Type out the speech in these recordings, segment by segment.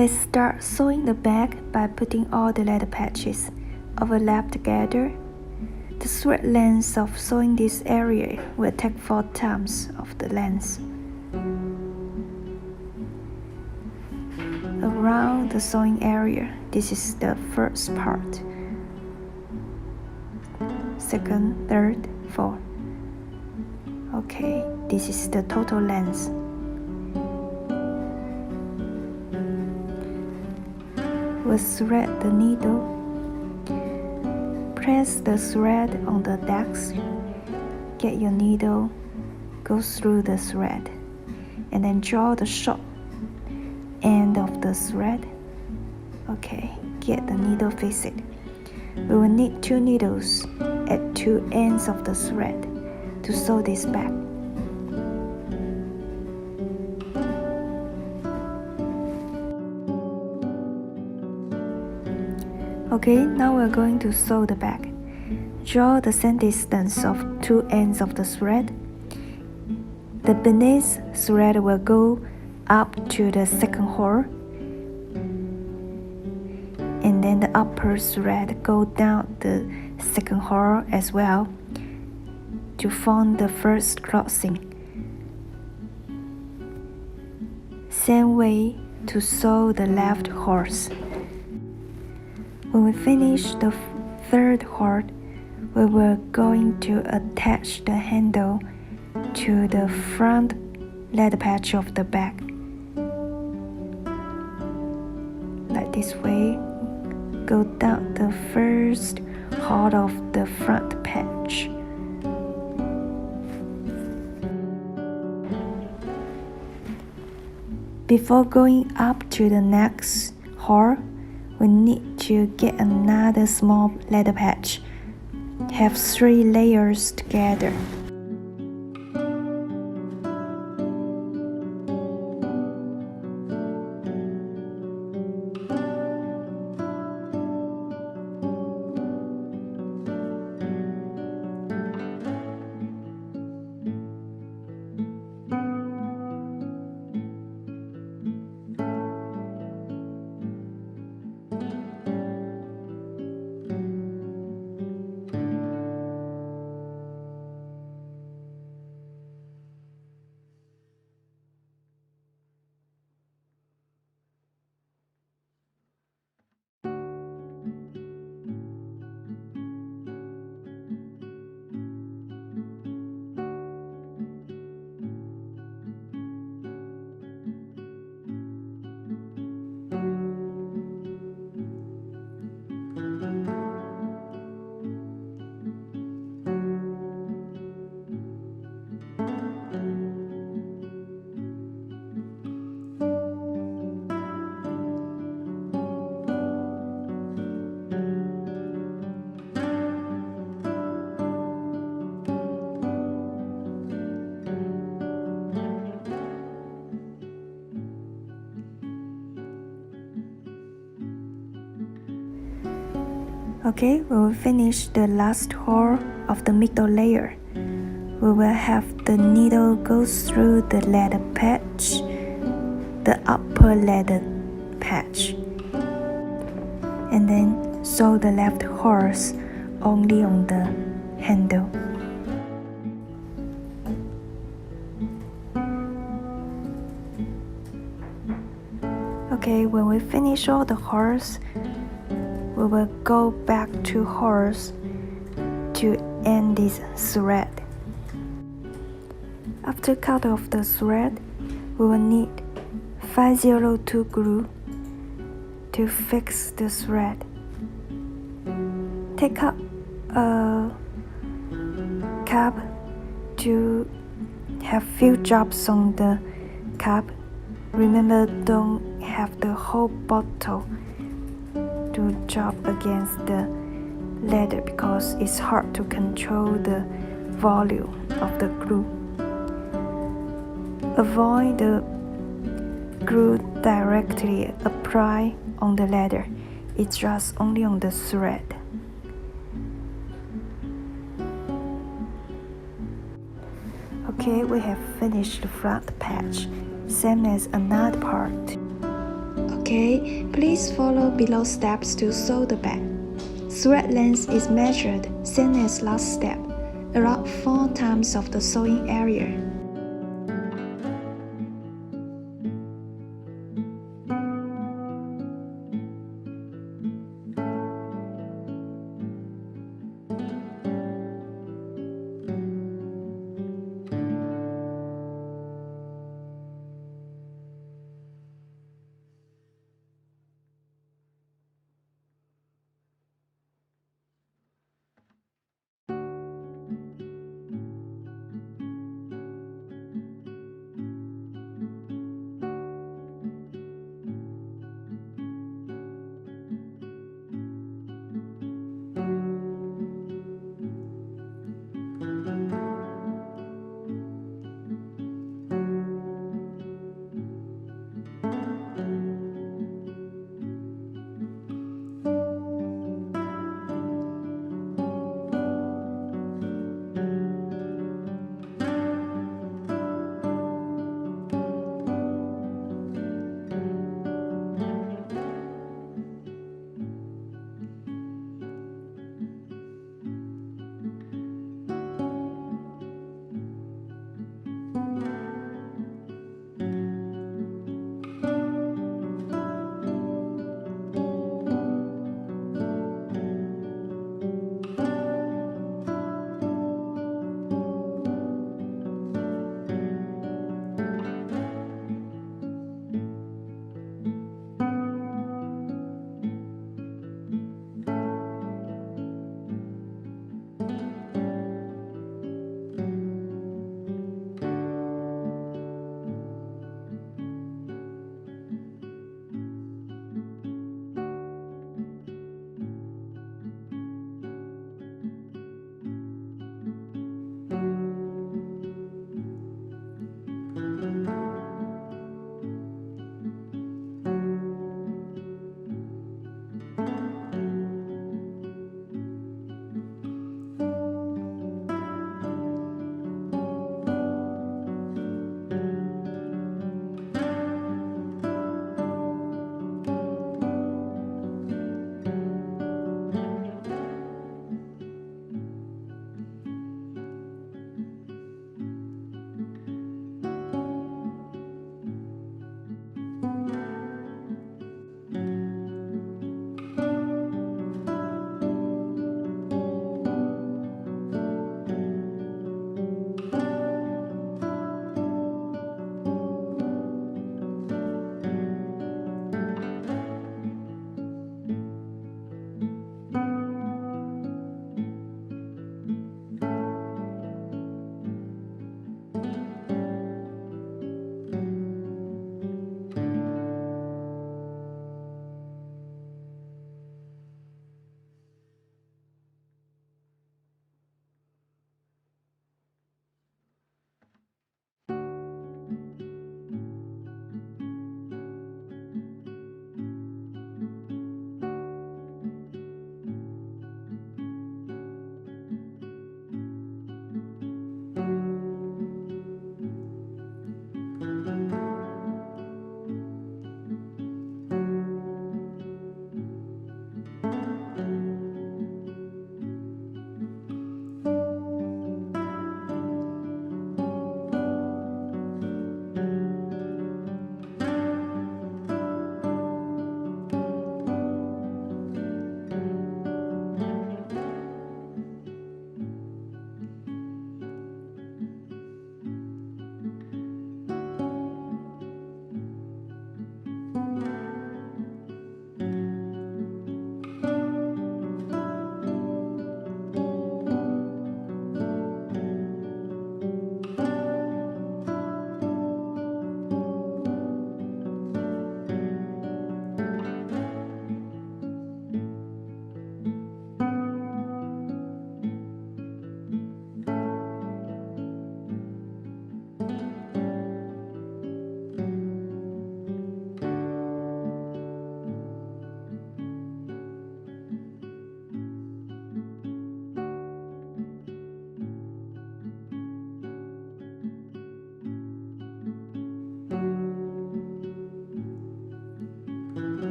Let's start sewing the bag by putting all the leather patches overlap together. The thread length of sewing this area will take 4 times of the length. Around the sewing area, this is the first part. Second, third, fourth. Okay, this is the total length. We'll thread the needle. Press the thread on the desk. Get your needle, go through the thread, and then draw the short end of the thread. Okay, get the needle fixed. We will need 2 needles at 2 ends of the thread to sew this bag. Okay, now we're going to sew the bag. Draw the same distance of 2 ends of the thread. The beneath thread will go up to the second hole, and then the upper thread go down the second hole as well to form the first crossing. Same way to sew the left horse. When we finish the third hole, we were going to attach the handle to the front leather patch of the bag. Like this way, go down the first hole of the front patch. Before going up to the next hole, we need to get another small leather patch. Have 3 layers together. Okay, we will finish the last hole of the middle layer. We will have the needle go through the leather patch, the upper leather patch, and then sew the left horse only on the handle. Okay, when we finish all the holes, we will go back to holes to end this thread. After cut off the thread, we will need 502 glue to fix the thread. Take up a cup to have few drops on the cup. Remember, don't have the whole bottle to drop against the leather because it's hard to control the volume of the glue. Avoid the glue directly apply on the leather. It dries only on the thread. Okay, we have finished the front patch, same as another part. Okay, please follow below steps to sew the bag. Thread length is measured, same as last step, around 4 times of the sewing area.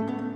you.